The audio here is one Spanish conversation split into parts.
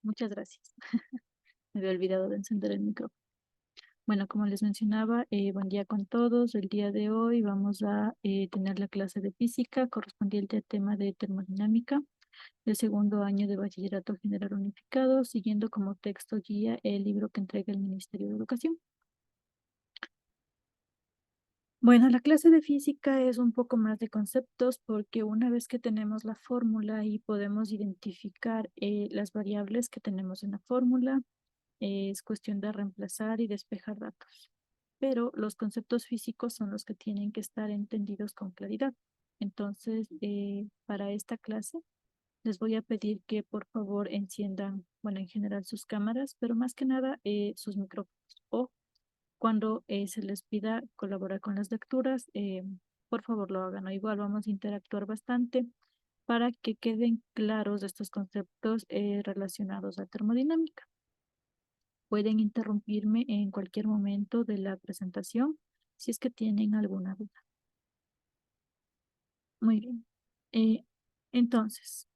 Muchas gracias. Me había olvidado de encender el micrófono. Bueno, como les mencionaba, buen día con todos. El día de hoy vamos a tener la clase de física correspondiente al tema de termodinámica del segundo año de Bachillerato General Unificado, siguiendo como texto guía el libro que entrega el Ministerio de Educación. Bueno, la clase de física es un poco más de conceptos porque una vez que tenemos la fórmula y podemos identificar las variables que tenemos en la fórmula, es cuestión de reemplazar y despejar datos. Pero los conceptos físicos son los que tienen que estar entendidos con claridad. Entonces, para esta clase, les voy a pedir que por favor enciendan, bueno, en general sus cámaras, pero más que nada sus micrófonos. O cuando se les pida colaborar con las lecturas, por favor lo hagan. O igual vamos a interactuar bastante para que queden claros estos conceptos relacionados a termodinámica. Pueden interrumpirme en cualquier momento de la presentación si es que tienen alguna duda. Muy bien. Eh, entonces,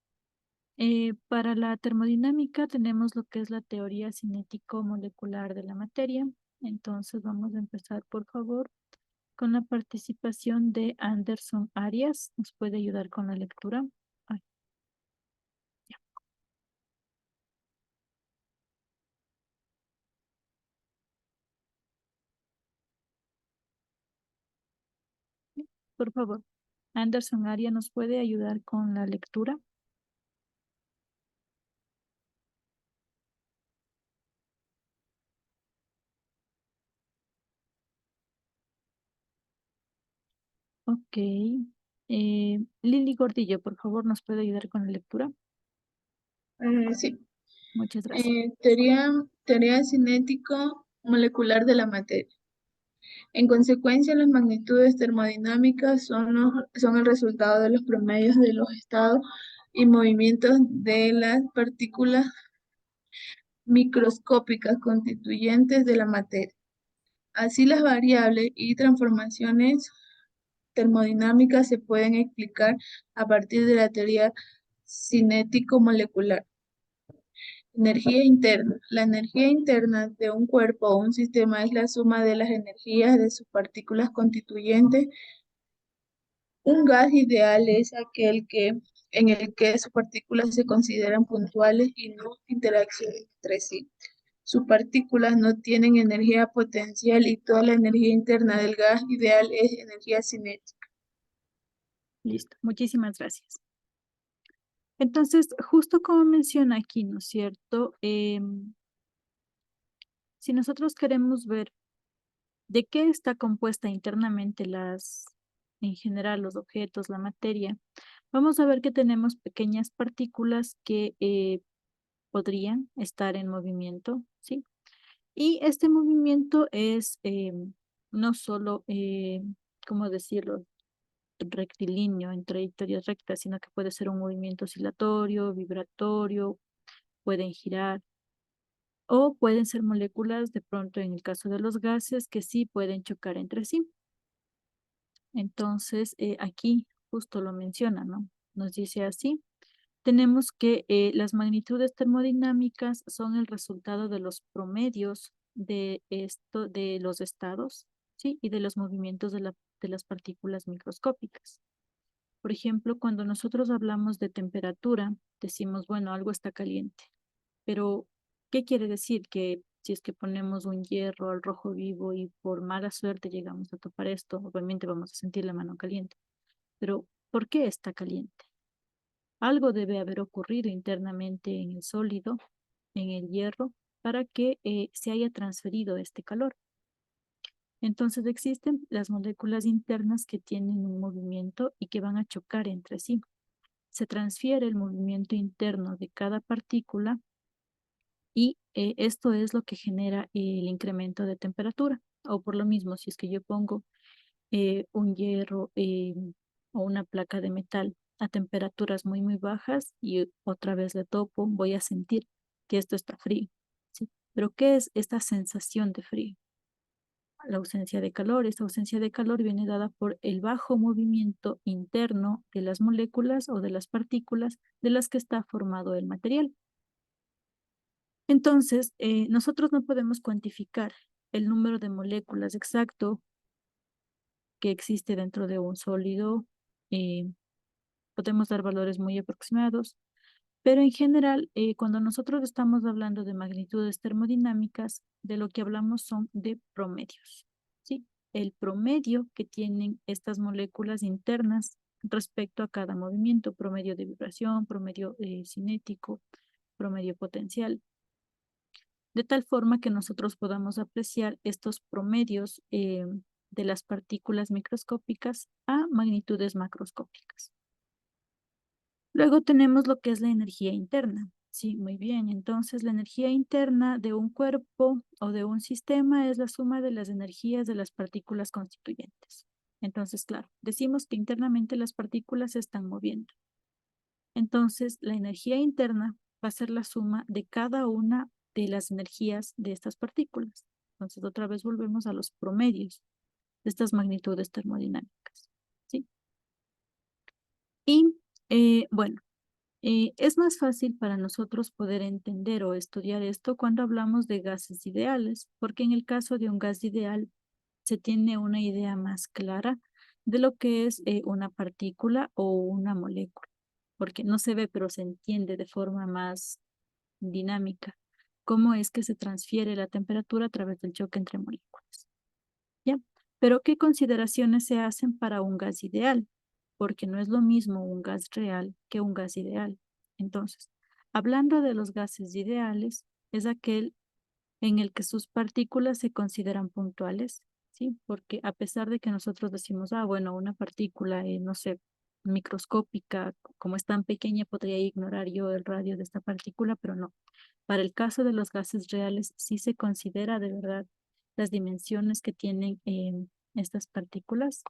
para la termodinámica tenemos lo que es la teoría cinético-molecular de la materia. Entonces, vamos a empezar, por favor, con la participación de Anderson Arias. ¿Nos puede ayudar con la lectura? Ay, ya, por favor. Anderson Arias, ¿nos puede ayudar con la lectura? Ok. Lili Gordillo, por favor, ¿nos puede ayudar con la lectura? Sí. Muchas gracias. Teoría cinético-molecular de la materia. En consecuencia, las magnitudes termodinámicas son el resultado de los promedios de los estados y movimientos de las partículas microscópicas constituyentes de la materia. Así, las variables y transformaciones termodinámicas se pueden explicar a partir de la teoría cinético-molecular. Energía interna. La energía interna de un cuerpo o un sistema es la suma de las energías de sus partículas constituyentes. Un gas ideal es en el que sus partículas se consideran puntuales y no interaccionan entre sí. Sus partículas no tienen energía potencial y toda la energía interna del gas ideal es energía cinética. Listo. Muchísimas gracias. Entonces, justo como menciona aquí, ¿no es cierto? Si nosotros queremos ver de qué está compuesta internamente en general, los objetos, la materia, vamos a ver que tenemos pequeñas partículas que podrían estar en movimiento, ¿sí? Y este movimiento es no solo, ¿cómo decirlo? Rectilíneo, en trayectorias rectas, sino que puede ser un movimiento oscilatorio, vibratorio, pueden girar, o pueden ser moléculas, de pronto en el caso de los gases, que sí pueden chocar entre sí. Entonces, aquí justo lo menciona, ¿no? Nos dice así. Tenemos que las magnitudes termodinámicas son el resultado de los promedios de los estados, ¿sí? Y de los movimientos de las partículas microscópicas. Por ejemplo, cuando nosotros hablamos de temperatura, decimos, bueno, algo está caliente. Pero, ¿qué quiere decir? Que si es que ponemos un hierro al rojo vivo y por mala suerte llegamos a topar esto, obviamente vamos a sentir la mano caliente. Pero, ¿por qué está caliente? Algo debe haber ocurrido internamente en el sólido, en el hierro, para que se haya transferido este calor. Entonces existen las moléculas internas que tienen un movimiento y que van a chocar entre sí. Se transfiere el movimiento interno de cada partícula y esto es lo que genera el incremento de temperatura. O por lo mismo, si es que yo pongo un hierro o una placa de metal a temperaturas muy, muy bajas y otra vez le topo, voy a sentir que esto está frío, ¿sí? Pero ¿qué es esta sensación de frío? La ausencia de calor. Esta ausencia de calor viene dada por el bajo movimiento interno de las moléculas o de las partículas de las que está formado el material. Entonces, nosotros no podemos cuantificar el número de moléculas exacto que existe dentro de un sólido. eh, Podemos dar valores muy aproximados, pero en general, cuando nosotros estamos hablando de magnitudes termodinámicas, de lo que hablamos son de promedios, ¿sí? El promedio que tienen estas moléculas internas respecto a cada movimiento, promedio de vibración, promedio cinético, promedio potencial, de tal forma que nosotros podamos apreciar estos promedios de las partículas microscópicas a magnitudes macroscópicas. Luego tenemos lo que es la energía interna. Sí, muy bien. Entonces, la energía interna de un cuerpo o de un sistema es la suma de las energías de las partículas constituyentes. Entonces, claro, decimos que internamente las partículas se están moviendo. Entonces, la energía interna va a ser la suma de cada una de las energías de estas partículas. Entonces, otra vez volvemos a los promedios de estas magnitudes termodinámicas. ¿Sí? Y bueno, es más fácil para nosotros poder entender o estudiar esto cuando hablamos de gases ideales, porque en el caso de un gas ideal se tiene una idea más clara de lo que es una partícula o una molécula, porque no se ve, pero se entiende de forma más dinámica cómo es que se transfiere la temperatura a través del choque entre moléculas. ¿Ya? Pero ¿qué consideraciones se hacen para un gas ideal? Porque no es lo mismo un gas real que un gas ideal. Entonces, hablando de los gases ideales, es aquel en el que sus partículas se consideran puntuales, ¿sí? Porque a pesar de que nosotros decimos, ah, bueno, una partícula, no sé, microscópica, como es tan pequeña, podría ignorar yo el radio de esta partícula, pero no. Para el caso de los gases reales, sí se considera de verdad las dimensiones que tienen estas partículas.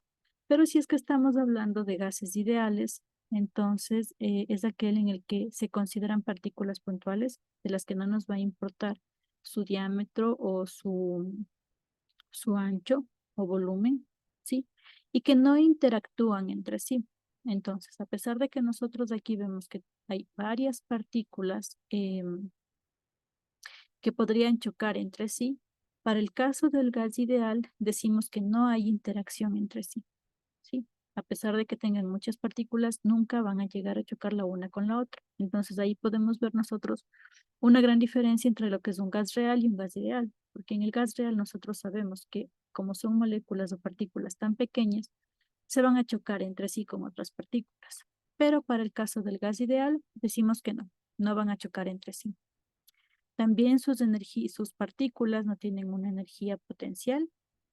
Pero si es que estamos hablando de gases ideales, entonces es aquel en el que se consideran partículas puntuales, de las que no nos va a importar su diámetro o su ancho o volumen, ¿sí? Y que no interactúan entre sí. Entonces, a pesar de que nosotros aquí vemos que hay varias partículas que podrían chocar entre sí, para el caso del gas ideal decimos que no hay interacción entre sí, ¿sí? A pesar de que tengan muchas partículas, nunca van a llegar a chocar la una con la otra. Entonces ahí podemos ver nosotros una gran diferencia entre lo que es un gas real y un gas ideal, porque en el gas real nosotros sabemos que como son moléculas o partículas tan pequeñas, se van a chocar entre sí con otras partículas. Pero para el caso del gas ideal, decimos que no, no van a chocar entre sí. También sus partículas no tienen una energía potencial.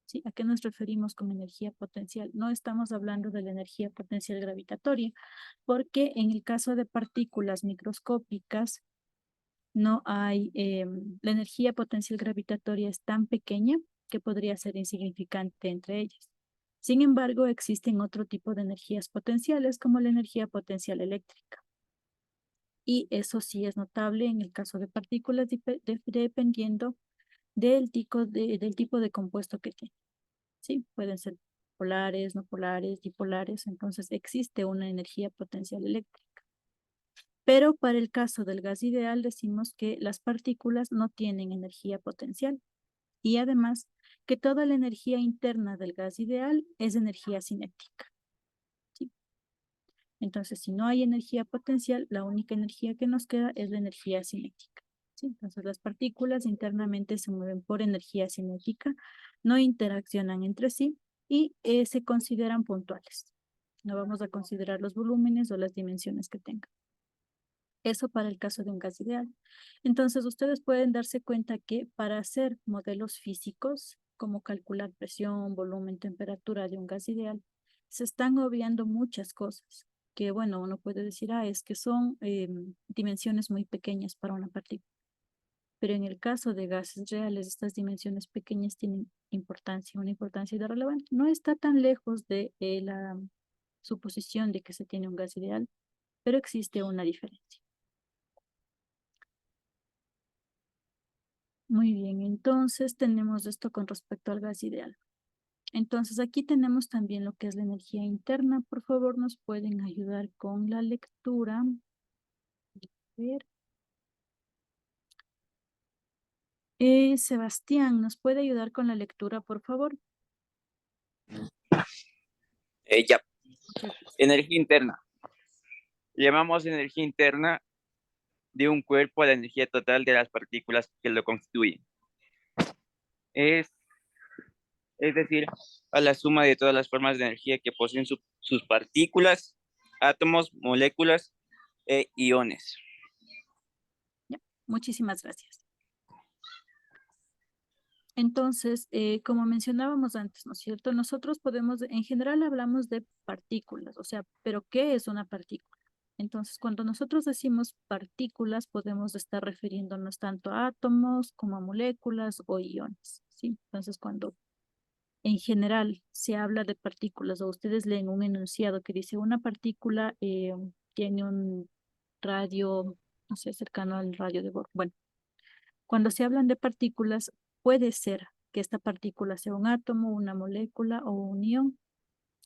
¿Sí? ¿A qué nos referimos con energía potencial? No estamos hablando de la energía potencial gravitatoria, porque en el caso de partículas microscópicas, no hay, la energía potencial gravitatoria es tan pequeña que podría ser insignificante entre ellas. Sin embargo, existen otro tipo de energías potenciales como la energía potencial eléctrica. Y eso sí es notable en el caso de partículas dependiendo del tipo de compuesto que tiene. ¿Sí? Pueden ser polares, no polares, dipolares, entonces existe una energía potencial eléctrica. Pero para el caso del gas ideal decimos que las partículas no tienen energía potencial y además que toda la energía interna del gas ideal es energía cinética. ¿Sí? Entonces, si no hay energía potencial, la única energía que nos queda es la energía cinética. ¿Sí? Entonces, las partículas internamente se mueven por energía cinética, no interaccionan entre sí y se consideran puntuales. No vamos a considerar los volúmenes o las dimensiones que tengan. Eso para el caso de un gas ideal. Entonces, ustedes pueden darse cuenta que para hacer modelos físicos, como calcular presión, volumen, temperatura de un gas ideal, se están obviando muchas cosas que, bueno, uno puede decir, ah, es que son dimensiones muy pequeñas para una partícula. Pero en el caso de gases reales, estas dimensiones pequeñas tienen importancia, una importancia de relevante. No está tan lejos de la suposición de que se tiene un gas ideal, pero existe una diferencia. Muy bien, entonces tenemos esto con respecto al gas ideal. Entonces aquí tenemos también lo que es la energía interna. Por favor, nos pueden ayudar con la lectura. A ver. Sebastián, ¿nos puede ayudar con la lectura, por favor? Ya, Muchas gracias. energía interna. Llamamos energía interna de un cuerpo a la energía total de las partículas que lo constituyen. Es, es decir, a la suma de todas las formas de energía que poseen sus partículas, átomos, moléculas e iones. Ya, muchísimas gracias. Entonces, como mencionábamos antes, ¿no es cierto? Nosotros podemos, en general hablamos de partículas, o sea, ¿pero qué es una partícula? Entonces, cuando nosotros decimos partículas, podemos estar refiriéndonos tanto a átomos como a moléculas o iones, ¿sí? Entonces, cuando en general se habla de partículas o ustedes leen un enunciado que dice una partícula tiene un radio, no sé, cercano al radio de Bohr. Bueno, cuando se hablan de partículas, puede ser que esta partícula sea un átomo, una molécula o un ion,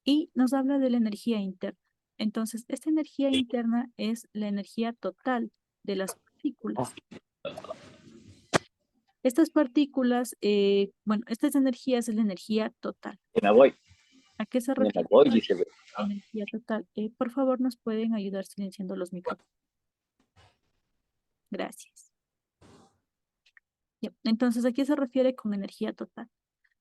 y nos habla de la energía interna. Entonces, esta energía interna es la energía total de las partículas. Estas partículas, bueno, estas energías es la energía total. Me voy, ¿A qué se me refiere voy, con dice. energía total? Por favor, ¿nos pueden ayudar silenciando los micrófonos? Gracias. Ya, entonces, ¿a qué se refiere con energía total?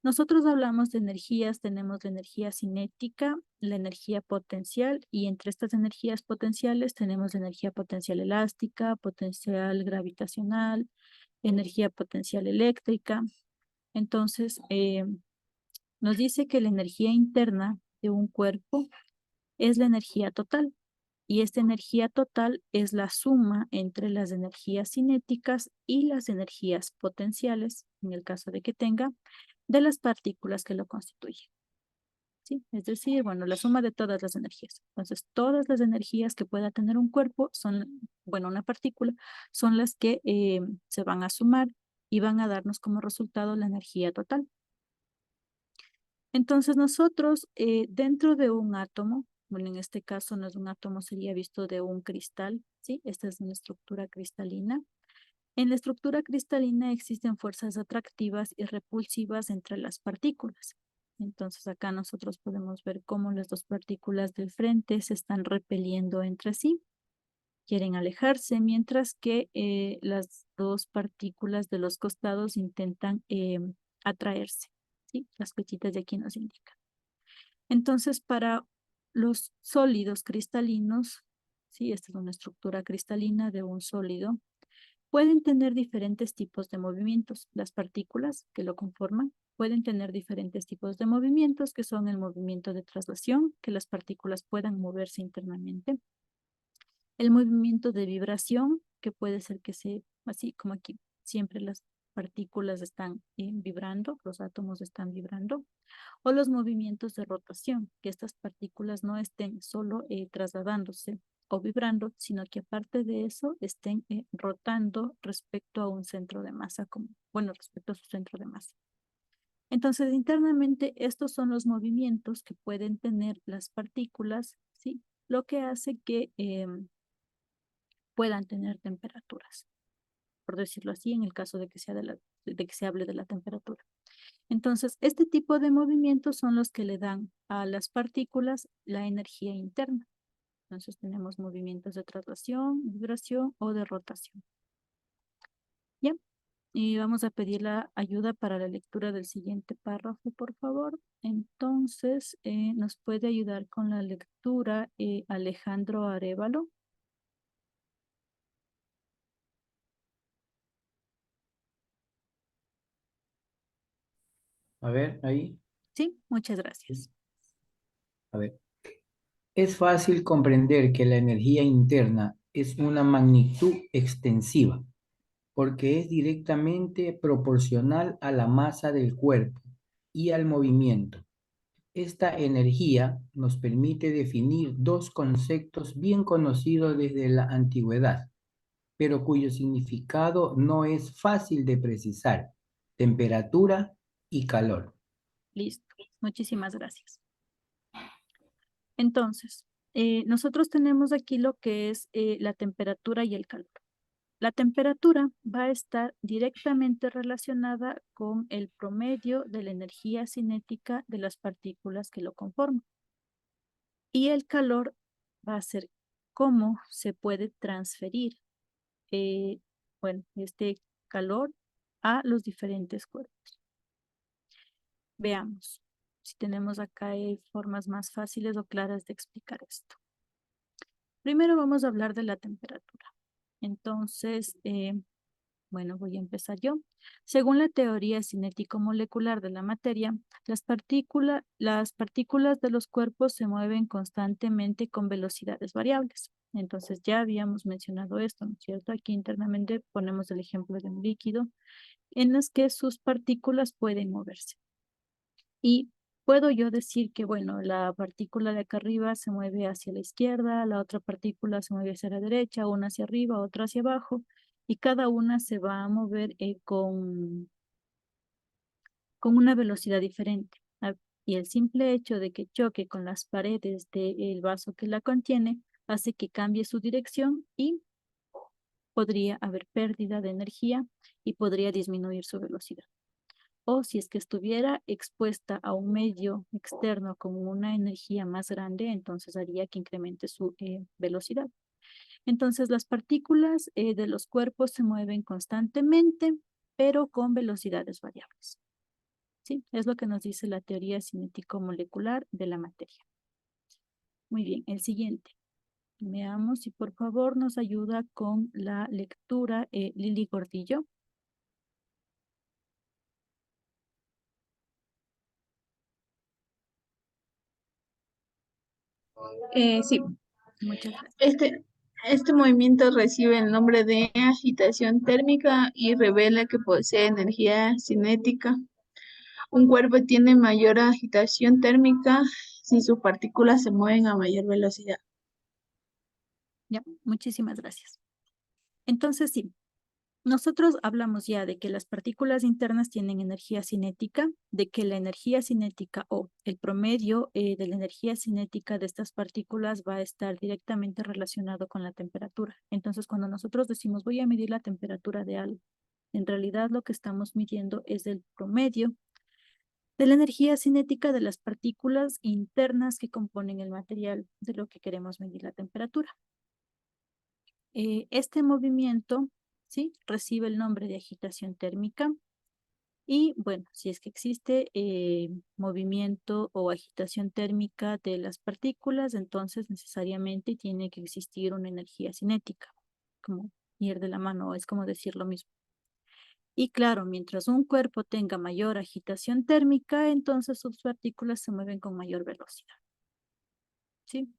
Nosotros hablamos de energías, tenemos la energía cinética, la energía potencial, y entre estas energías potenciales tenemos la energía potencial elástica, potencial gravitacional, energía potencial eléctrica. Entonces, nos dice que la energía interna de un cuerpo es la energía total. Y esta energía total es la suma entre las energías cinéticas y las energías potenciales, en el caso de que tenga, de las partículas que lo constituyen. ¿Sí? Es decir, bueno, la suma de todas las energías. Entonces, todas las energías que pueda tener un cuerpo son, bueno, una partícula, son las que se van a sumar y van a darnos como resultado la energía total. Entonces nosotros dentro de un átomo, bueno, en este caso no es un átomo, sería visto de un cristal, ¿sí? Esta es una estructura cristalina. En la estructura cristalina existen fuerzas atractivas y repulsivas entre las partículas. Entonces acá nosotros podemos ver cómo las dos partículas del frente se están repeliendo entre sí, quieren alejarse, mientras que las dos partículas de los costados intentan atraerse, ¿sí? Las flechitas de aquí nos indican. Entonces, para los sólidos cristalinos, sí, esta es una estructura cristalina de un sólido, pueden tener diferentes tipos de movimientos. Las partículas que lo conforman pueden tener diferentes tipos de movimientos, que son el movimiento de traslación, que las partículas puedan moverse internamente, el movimiento de vibración, que puede ser que se, así como aquí, siempre las partículas están vibrando, los átomos están vibrando, o los movimientos de rotación, que estas partículas no estén solo trasladándose o vibrando, sino que aparte de eso estén rotando respecto a un centro de masa, como, bueno, respecto a su centro de masa. Entonces, internamente, estos son los movimientos que pueden tener las partículas, ¿sí? Lo que hace que puedan tener temperaturas, por decirlo así, en el caso de que sea de que se hable de la temperatura. Entonces, este tipo de movimientos son los que le dan a las partículas la energía interna. Entonces, tenemos movimientos de traslación, vibración o de rotación. ¿Ya? Y vamos a pedir la ayuda para la lectura del siguiente párrafo, por favor. Entonces, nos puede ayudar con la lectura Alejandro Arévalo. A ver, ahí. Sí, muchas gracias. A ver. Es fácil comprender que la energía interna es una magnitud extensiva, porque es directamente proporcional a la masa del cuerpo y al movimiento. Esta energía nos permite definir dos conceptos bien conocidos desde la antigüedad, pero cuyo significado no es fácil de precisar: temperatura y calor. Listo. Muchísimas gracias. Entonces, nosotros tenemos aquí lo que es la temperatura y el calor. La temperatura va a estar directamente relacionada con el promedio de la energía cinética de las partículas que lo conforman. Y el calor va a ser cómo se puede transferir, este calor a los diferentes cuerpos. Veamos si tenemos acá formas más fáciles o claras de explicar esto. Primero vamos a hablar de la temperatura. Entonces, voy a empezar yo. Según la teoría cinético-molecular de la materia, las partículas de los cuerpos se mueven constantemente con velocidades variables. Entonces ya habíamos mencionado esto, ¿no es cierto? Aquí internamente ponemos el ejemplo de un líquido en las que sus partículas pueden moverse. Y puedo yo decir que, bueno, la partícula de acá arriba se mueve hacia la izquierda, la otra partícula se mueve hacia la derecha, una hacia arriba, otra hacia abajo, y cada una se va a mover con una velocidad diferente. Y el simple hecho de que choque con las paredes del vaso que la contiene hace que cambie su dirección y podría haber pérdida de energía y podría disminuir su velocidad. O si es que estuviera expuesta a un medio externo con una energía más grande, entonces haría que incremente su velocidad. Entonces, las partículas de los cuerpos se mueven constantemente, pero con velocidades variables. ¿Sí? Es lo que nos dice la teoría cinético-molecular de la materia. Muy bien, el siguiente. Veamos si por favor nos ayuda con la lectura Lili Gordillo. Sí, Muchas gracias. este movimiento recibe el nombre de agitación térmica y revela que posee energía cinética. Un cuerpo tiene mayor agitación térmica si sus partículas se mueven a mayor velocidad. Ya, muchísimas gracias. Entonces, sí, nosotros hablamos ya de que las partículas internas tienen energía cinética, de que la energía cinética o el promedio de la energía cinética de estas partículas va a estar directamente relacionado con la temperatura. Entonces, cuando nosotros decimos voy a medir la temperatura de algo, en realidad lo que estamos midiendo es el promedio de la energía cinética de las partículas internas que componen el material de lo que queremos medir la temperatura. Este movimiento, ¿sí?, recibe el nombre de agitación térmica y, bueno, si es que existe movimiento o agitación térmica de las partículas, entonces necesariamente tiene que existir una energía cinética, como ir de la mano, es como decir lo mismo. Y claro, mientras un cuerpo tenga mayor agitación térmica, entonces sus partículas se mueven con mayor velocidad. ¿Sí?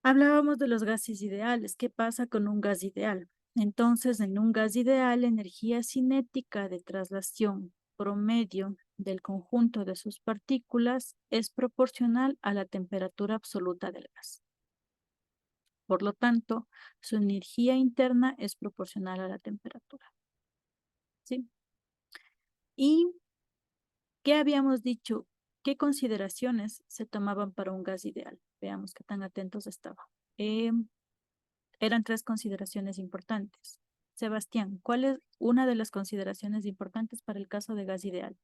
Hablábamos de los gases ideales. ¿Qué pasa con un gas ideal? Entonces, en un gas ideal, la energía cinética de traslación promedio del conjunto de sus partículas es proporcional a la temperatura absoluta del gas. Por lo tanto, su energía interna es proporcional a la temperatura. ¿Sí? ¿Y qué habíamos dicho? ¿Qué consideraciones se tomaban para un gas ideal? Veamos qué tan atentos estaban. Eran 3 consideraciones importantes. Sebastián, ¿cuál es una de las consideraciones importantes para el caso de gas ideal?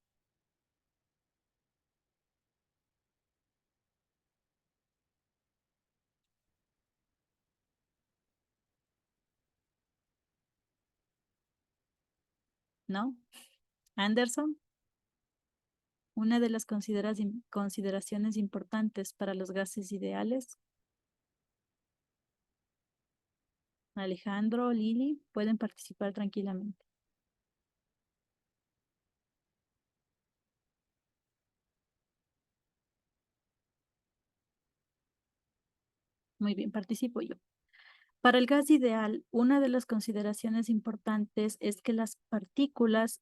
¿No? Anderson, una de las consideraciones importantes para los gases ideales. Alejandro, Lili, pueden participar tranquilamente. Muy bien, participo yo. Para el gas ideal, una de las consideraciones importantes es que las partículas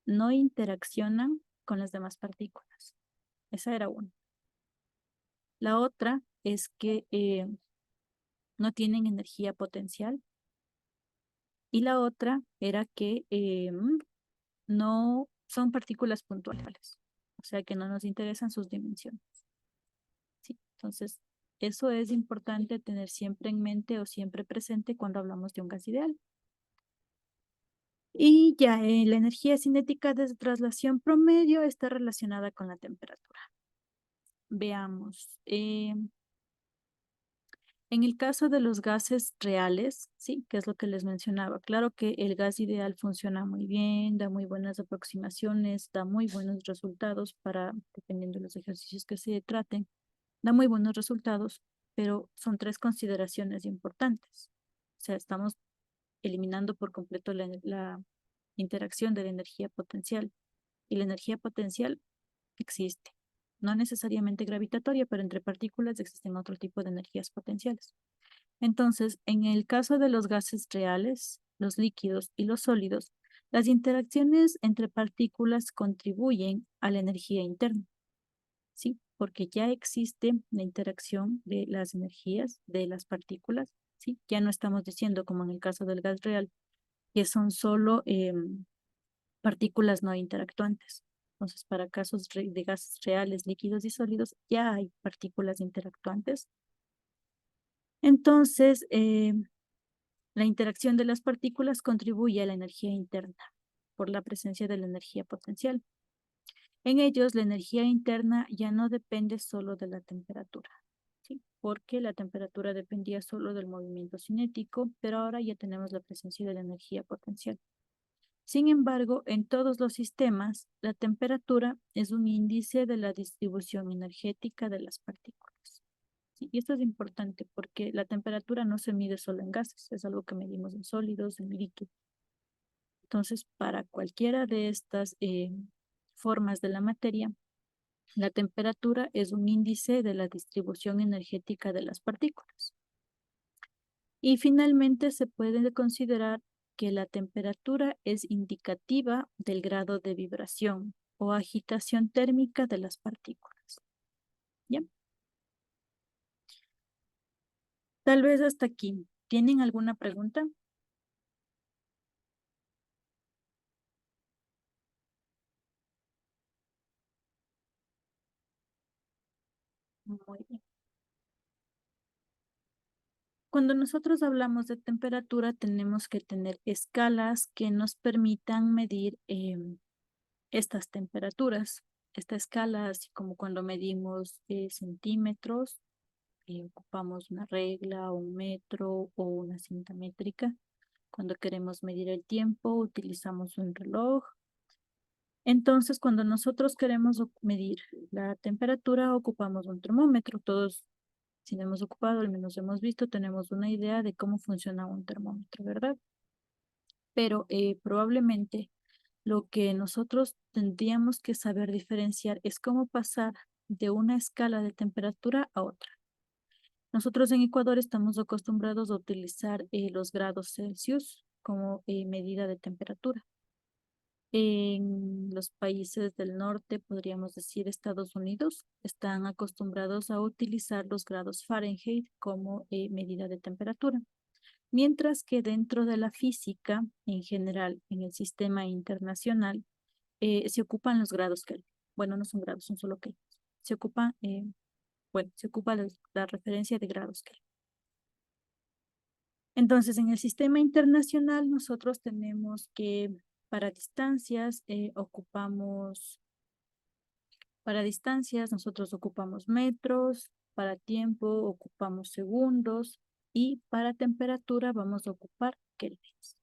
no interaccionan con las demás partículas. Esa era una. La otra es que no tienen energía potencial. Y la otra era que no son partículas puntuales, o sea que no nos interesan sus dimensiones. ¿Sí? Entonces, Eso es importante tener siempre en mente o siempre presente cuando hablamos de un gas ideal. Y ya la energía cinética de traslación promedio está relacionada con la temperatura. Veamos. En el caso de los gases reales, sí, que es lo que les mencionaba, claro que el gas ideal funciona muy bien, da muy buenas aproximaciones, da muy buenos resultados para, dependiendo de los ejercicios que se traten, da muy buenos resultados, pero son tres consideraciones importantes. O sea, estamos eliminando por completo la interacción de la energía potencial. Y la energía potencial existe, no necesariamente gravitatoria, pero entre partículas existen otro tipo de energías potenciales. Entonces, en el caso de los gases reales, los líquidos y los sólidos, las interacciones entre partículas contribuyen a la energía interna, ¿sí? Porque ya existe la interacción de las energías de las partículas, ¿sí? Ya no estamos diciendo, como en el caso del gas real, que son solo partículas no interactuantes. Entonces, para casos de gases reales, líquidos y sólidos, ya hay partículas interactuantes. Entonces, la interacción de las partículas contribuye a la energía interna por la presencia de la energía potencial. En ellos, la energía interna ya no depende solo de la temperatura, ¿sí? Porque la temperatura dependía solo del movimiento cinético, pero ahora ya tenemos la presencia de la energía potencial. Sin embargo, en todos los sistemas, la temperatura es un índice de la distribución energética de las partículas. ¿Sí? Y esto es importante porque la temperatura no se mide solo en gases, es algo que medimos en sólidos, en líquidos. Entonces, para cualquiera de estas formas de la materia, la temperatura es un índice de la distribución energética de las partículas. Y finalmente se puede considerar que la temperatura es indicativa del grado de vibración o agitación térmica de las partículas. ¿Ya? Tal vez hasta aquí. ¿Tienen alguna pregunta? Muy bien. Cuando nosotros hablamos de temperatura, tenemos que tener escalas que nos permitan medir estas temperaturas. Esta escala, así como cuando medimos centímetros, ocupamos una regla, un metro o una cinta métrica. Cuando queremos medir el tiempo, utilizamos un reloj. Entonces, cuando nosotros queremos medir la temperatura, ocupamos un termómetro. Todos, si no hemos ocupado, al menos hemos visto, tenemos una idea de cómo funciona un termómetro, ¿verdad? Pero probablemente lo que nosotros tendríamos que saber diferenciar es cómo pasar de una escala de temperatura a otra. Nosotros en Ecuador estamos acostumbrados a utilizar los grados Celsius como medida de temperatura. En los países del norte, podríamos decir Estados Unidos, están acostumbrados a utilizar los grados Fahrenheit como medida de temperatura. Mientras que dentro de la física, en general, en el sistema internacional, se ocupan los grados Kelvin. Bueno, no son grados, son solo Kelvin. Se ocupa, se ocupa la referencia de grados Kelvin. Entonces, en el sistema internacional, nosotros tenemos que para distancias nosotros ocupamos metros, para tiempo ocupamos segundos y para temperatura vamos a ocupar kelvins.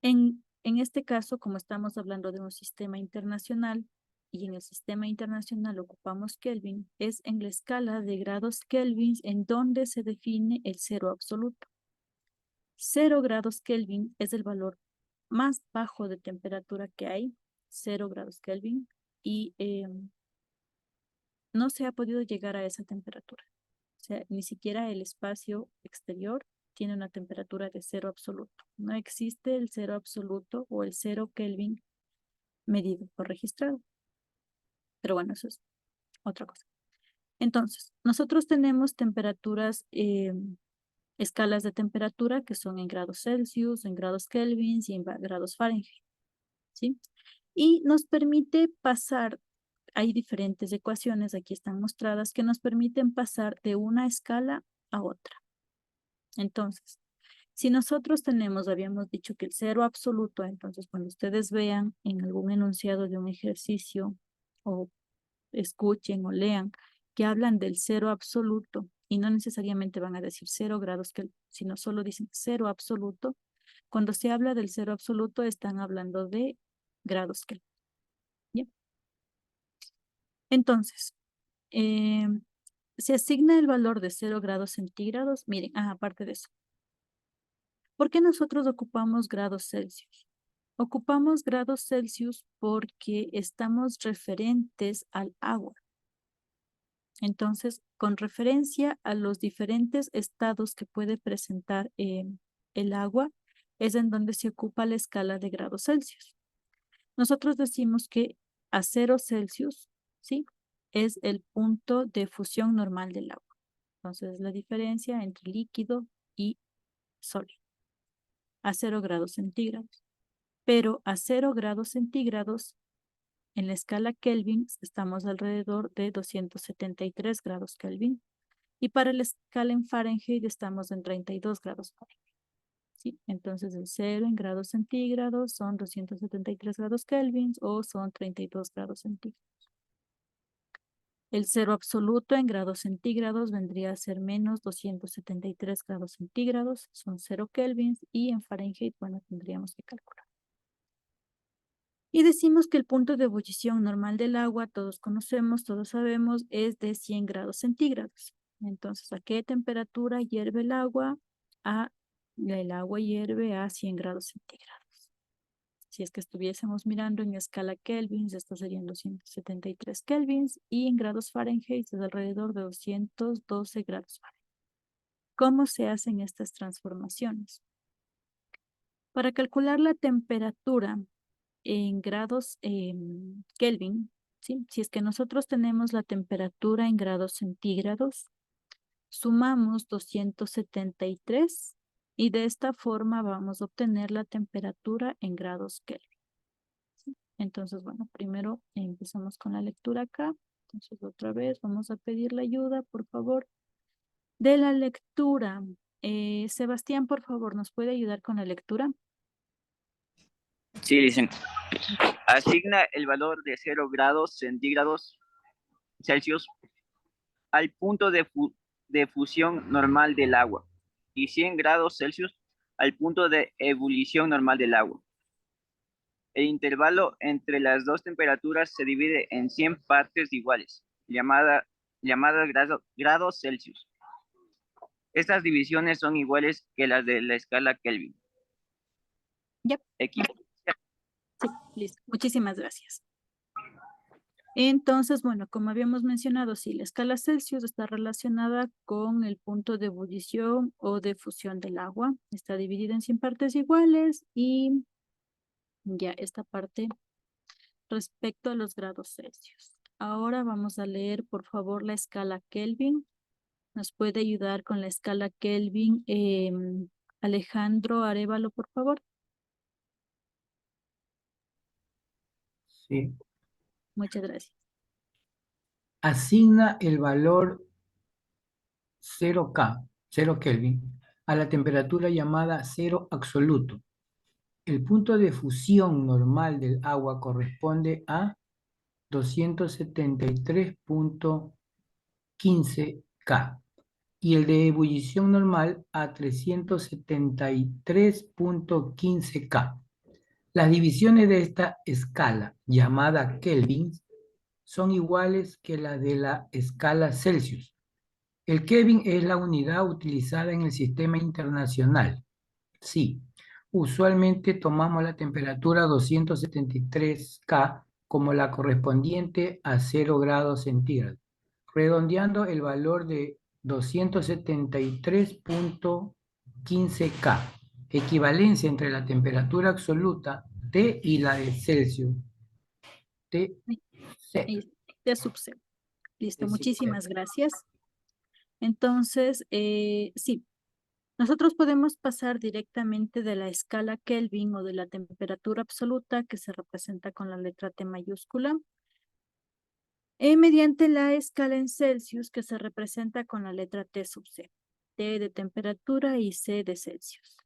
En este caso, como estamos hablando de un sistema internacional y en el sistema internacional ocupamos Kelvin, es en la escala de grados Kelvin en donde se define el cero absoluto. 0 grados Kelvin es el valor más bajo de temperatura que hay, 0 grados Kelvin, y no se ha podido llegar a esa temperatura. O sea, ni siquiera el espacio exterior tiene una temperatura de 0 absoluto. No existe el 0 absoluto o el 0 Kelvin medido o registrado. Pero bueno, eso es otra cosa. Entonces, nosotros tenemos temperaturas, escalas de temperatura que son en grados Celsius, en grados Kelvin y en grados Fahrenheit, ¿sí? Y nos permite pasar hay diferentes ecuaciones, aquí están mostradas, que nos permiten pasar de una escala a otra. Entonces, si nosotros tenemos, habíamos dicho que el cero absoluto, entonces cuando ustedes vean en algún enunciado de un ejercicio o escuchen o lean que hablan del cero absoluto y no necesariamente van a decir 0 grados Kelvin, sino solo dicen cero absoluto. Cuando se habla del cero absoluto están hablando de grados Kelvin. ¿Bien? Entonces, se asigna el valor de 0 grados centígrados. Miren, aparte de eso, ¿por qué nosotros ocupamos grados Celsius? Ocupamos grados Celsius porque estamos referentes al agua. Entonces, con referencia a los diferentes estados que puede presentar el agua, es en donde se ocupa la escala de grados Celsius. Nosotros decimos que a 0 Celsius, ¿sí? Es el punto de fusión normal del agua. Entonces, la diferencia entre líquido y sólido. A 0 grados centígrados. Pero a 0 grados centígrados, en la escala Kelvin, estamos alrededor de 273 grados Kelvin. Y para la escala en Fahrenheit estamos en 32 grados Fahrenheit. ¿Sí? Entonces el 0 en grados centígrados son 273 grados Kelvin o son 32 grados centígrados. El 0 absoluto en grados centígrados vendría a ser menos 273 grados centígrados, son 0 Kelvin, y en Fahrenheit, bueno, tendríamos que calcular. Y decimos que el punto de ebullición normal del agua, todos conocemos, todos sabemos, es de 100 grados centígrados. Entonces, ¿a qué temperatura hierve el agua? El agua hierve a 100 grados centígrados. Si es que estuviésemos mirando en escala Kelvin, esto serían 273 kelvins, y en grados Fahrenheit es alrededor de 212 grados Fahrenheit. ¿Cómo se hacen estas transformaciones? Para calcular la temperatura en grados Kelvin, ¿sí? Si es que nosotros tenemos la temperatura en grados centígrados, sumamos 273 y de esta forma vamos a obtener la temperatura en grados Kelvin. ¿Sí? Entonces, bueno, primero empezamos con la lectura acá. Entonces, otra vez vamos a pedir la ayuda, por favor, de la lectura. Sebastián, por favor, ¿nos puede ayudar con la lectura? Sí, dicen. Asigna el valor de 0 grados centígrados Celsius al punto de fusión normal del agua y 100 grados Celsius al punto de ebullición normal del agua. El intervalo entre las dos temperaturas se divide en 100 partes iguales, llamadas grados Celsius. Estas divisiones son iguales que las de la escala Kelvin. Yep. Sí, listo. Muchísimas gracias. Entonces, bueno, como habíamos mencionado, sí, la escala Celsius está relacionada con el punto de ebullición o de fusión del agua. Está dividida en 100 partes iguales y ya esta parte respecto a los grados Celsius. Ahora vamos a leer, por favor, la escala Kelvin. ¿Nos puede ayudar con la escala Kelvin? Alejandro Arévalo, por favor. Sí. Muchas gracias. Asigna el valor 0K, 0 Kelvin, a la temperatura llamada cero absoluto. El punto de fusión normal del agua corresponde a 273.15 K y el de ebullición normal a 373.15 K. Las divisiones de esta escala, llamada Kelvin, son iguales que las de la escala Celsius. El Kelvin es la unidad utilizada en el sistema internacional. Sí, usualmente tomamos la temperatura 273 K como la correspondiente a 0 grados centígrados, redondeando el valor de 273.15 K, equivalencia entre la temperatura absoluta T y la de Celsius. T, C. De sub C. Listo, T, muchísimas gracias. Entonces, sí, nosotros podemos pasar directamente de la escala Kelvin o de la temperatura absoluta que se representa con la letra T mayúscula mediante la escala en Celsius que se representa con la letra T sub C. T de temperatura y C de Celsius.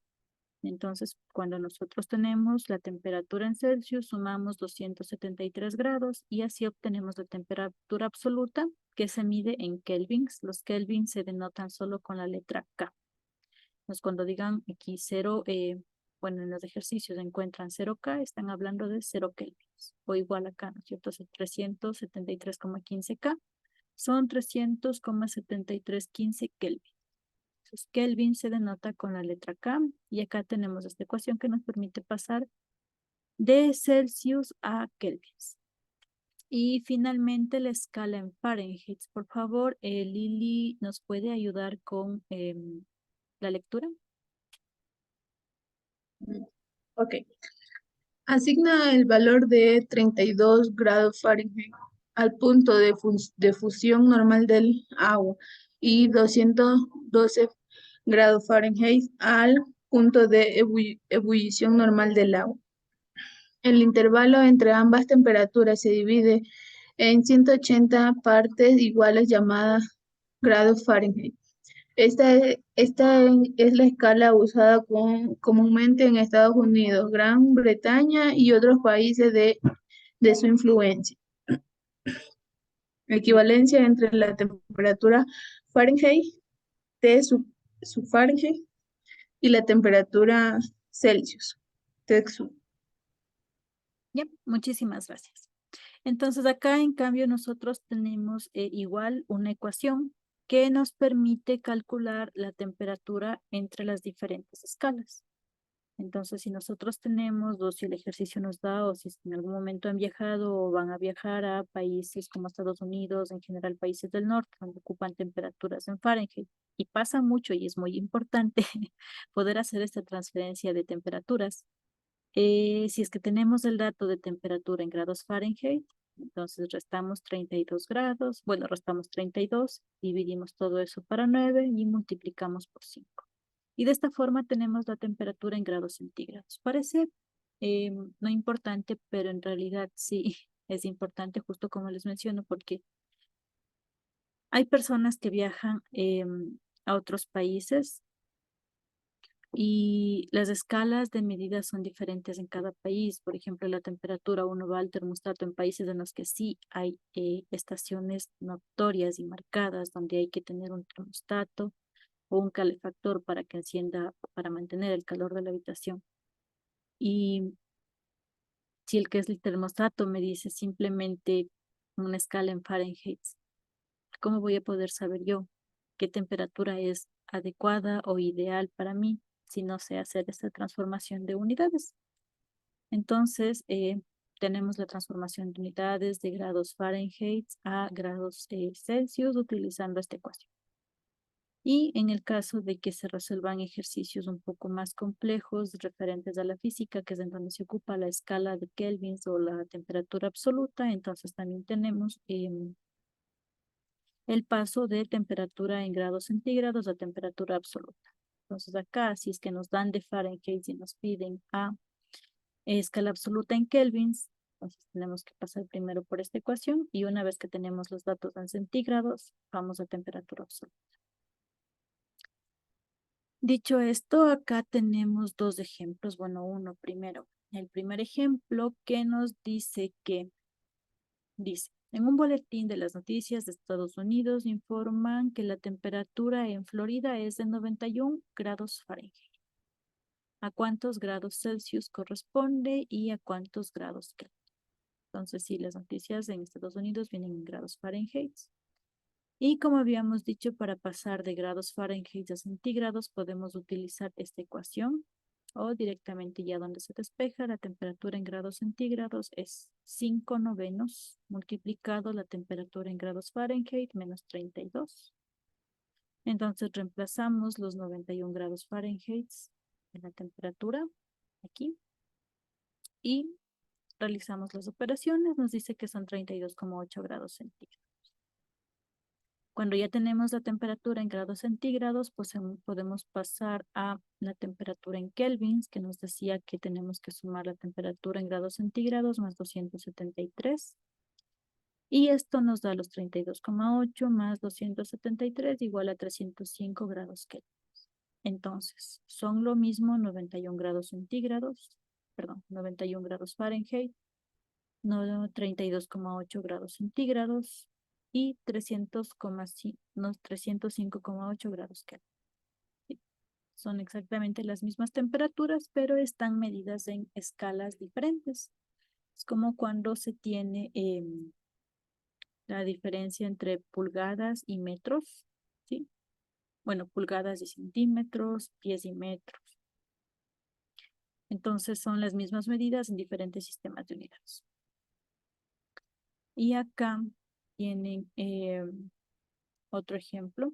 Entonces, cuando nosotros tenemos la temperatura en Celsius, sumamos 273 grados y así obtenemos la temperatura absoluta que se mide en kelvins. Los kelvins se denotan solo con la letra K. Entonces, cuando digan aquí 0, bueno, en los ejercicios encuentran 0K, están hablando de 0 kelvins. O igual acá, ¿no es cierto? 373,15 K son 300,7315 kelvin. Entonces, Kelvin se denota con la letra K y acá tenemos esta ecuación que nos permite pasar de Celsius a kelvins. Y finalmente la escala en Fahrenheit. Por favor, Lili, ¿nos puede ayudar con la lectura? Ok. Asigna el valor de 32 grados Fahrenheit al punto de fusión normal del agua y 212 grados Fahrenheit al punto de ebullición normal del agua. El intervalo entre ambas temperaturas se divide en 180 partes iguales llamadas grados Fahrenheit. Esta es la escala usada comúnmente en Estados Unidos, Gran Bretaña y otros países de su influencia. Equivalencia entre la temperatura Fahrenheit, T sub Fahrenheit, y la temperatura Celsius, T sub. Ya, muchísimas gracias. Entonces acá en cambio nosotros tenemos igual una ecuación que nos permite calcular la temperatura entre las diferentes escalas. Entonces, si nosotros tenemos, o si el ejercicio nos da, o si en algún momento han viajado o van a viajar a países como Estados Unidos, en general países del norte, donde ocupan temperaturas en Fahrenheit, y pasa mucho y es muy importante poder hacer esta transferencia de temperaturas. Si es que tenemos el dato de temperatura en grados Fahrenheit, entonces restamos 32 grados, bueno, restamos 32, dividimos todo eso para 9 y multiplicamos por 5. Y de esta forma tenemos la temperatura en grados centígrados. Parece no importante, pero en realidad sí es importante, justo como les menciono, porque hay personas que viajan a otros países y las escalas de medidas son diferentes en cada país. Por ejemplo, la temperatura, uno va al termostato en países en los que sí hay estaciones notorias y marcadas, donde hay que tener un termostato o un calefactor para que encienda, para mantener el calor de la habitación. Y si el que es el termostato me dice simplemente una escala en Fahrenheit, ¿cómo voy a poder saber yo qué temperatura es adecuada o ideal para mí si no sé hacer esta transformación de unidades? Entonces, tenemos la transformación de unidades de grados Fahrenheit a grados Celsius utilizando esta ecuación. Y en el caso de que se resuelvan ejercicios un poco más complejos referentes a la física, que es en donde se ocupa la escala de kelvins o la temperatura absoluta, entonces también tenemos el paso de temperatura en grados centígrados a temperatura absoluta. Entonces acá, si es que nos dan de Fahrenheit y nos piden a escala absoluta en kelvins, entonces tenemos que pasar primero por esta ecuación y una vez que tenemos los datos en centígrados, vamos a temperatura absoluta. Dicho esto, acá tenemos dos ejemplos. Bueno, uno primero. El primer ejemplo que nos dice que, dice, en un boletín de las noticias de Estados Unidos informan que la temperatura en Florida es de 91 grados Fahrenheit. ¿A cuántos grados Celsius corresponde y a cuántos grados Kelvin? Entonces, sí, las noticias en Estados Unidos vienen en grados Fahrenheit. Y como habíamos dicho, para pasar de grados Fahrenheit a centígrados podemos utilizar esta ecuación o directamente ya donde se despeja la temperatura en grados centígrados es 5/9 multiplicado la temperatura en grados Fahrenheit menos 32. Entonces reemplazamos los 91 grados Fahrenheit en la temperatura aquí y realizamos las operaciones. Nos dice que son 32,8 grados centígrados. Cuando ya tenemos la temperatura en grados centígrados, pues podemos pasar a la temperatura en kelvins, que nos decía que tenemos que sumar la temperatura en grados centígrados más 273. Y esto nos da los 32,8 más 273 igual a 305 grados Kelvin. Entonces, son lo mismo 91 grados centígrados, perdón, 91 grados Fahrenheit, 32,8 grados centígrados y 305,8 grados Kelvin. Sí. Son exactamente las mismas temperaturas, pero están medidas en escalas diferentes. Es como cuando se tiene la diferencia entre pulgadas y metros, ¿sí? Bueno, pulgadas y centímetros, pies y metros. Entonces son las mismas medidas en diferentes sistemas de unidades. Y acá tienen otro ejemplo,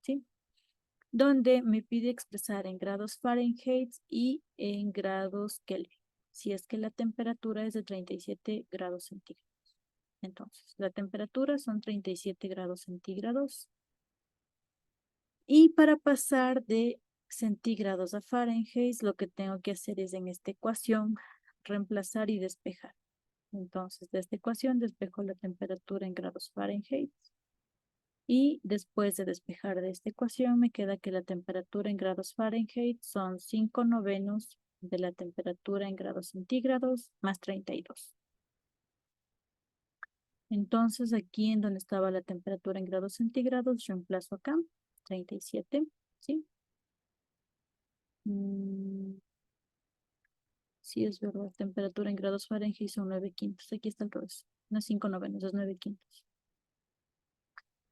¿sí? Donde me pide expresar en grados Fahrenheit y en grados Kelvin, si es que la temperatura es de 37 grados centígrados. Entonces, la temperatura son 37 grados centígrados. Y para pasar de centígrados a Fahrenheit, lo que tengo que hacer es en esta ecuación reemplazar y despejar. Entonces, de esta ecuación despejo la temperatura en grados Fahrenheit. Y después de despejar de esta ecuación, me queda que la temperatura en grados Fahrenheit son 5/9 de la temperatura en grados centígrados más 32. Entonces, aquí en donde estaba la temperatura en grados centígrados, reemplazo acá, 37, ¿sí? Sí, es verdad, temperatura en grados Fahrenheit son 9/5. Aquí está el revés. No es 5/9, es 9/5.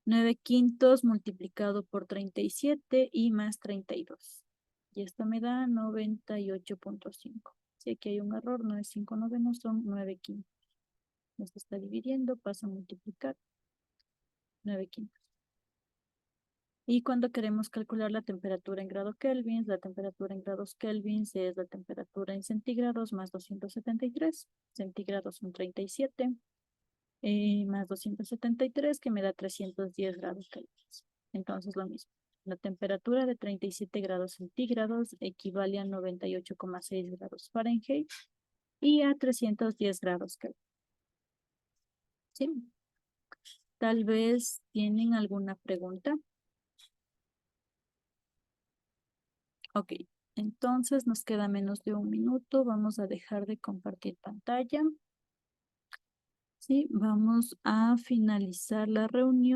9/5 multiplicado por 37 y más 32. Y esto me da 98,5. Si aquí hay un error, no es 5/9, son 9/5. Esto está dividiendo, pasa a multiplicar 9/5. Y cuando queremos calcular la temperatura en grados Kelvin, la temperatura en grados Kelvin es la temperatura en centígrados más 273. Centígrados son 37. Más 273 que me da 310 grados Kelvin. Entonces lo mismo. La temperatura de 37 grados centígrados equivale a 98,6 grados Fahrenheit y a 310 grados Kelvin. ¿Sí? Tal vez tienen alguna pregunta. Ok, entonces nos queda menos de un minuto. Vamos a dejar de compartir pantalla. Sí, vamos a finalizar la reunión.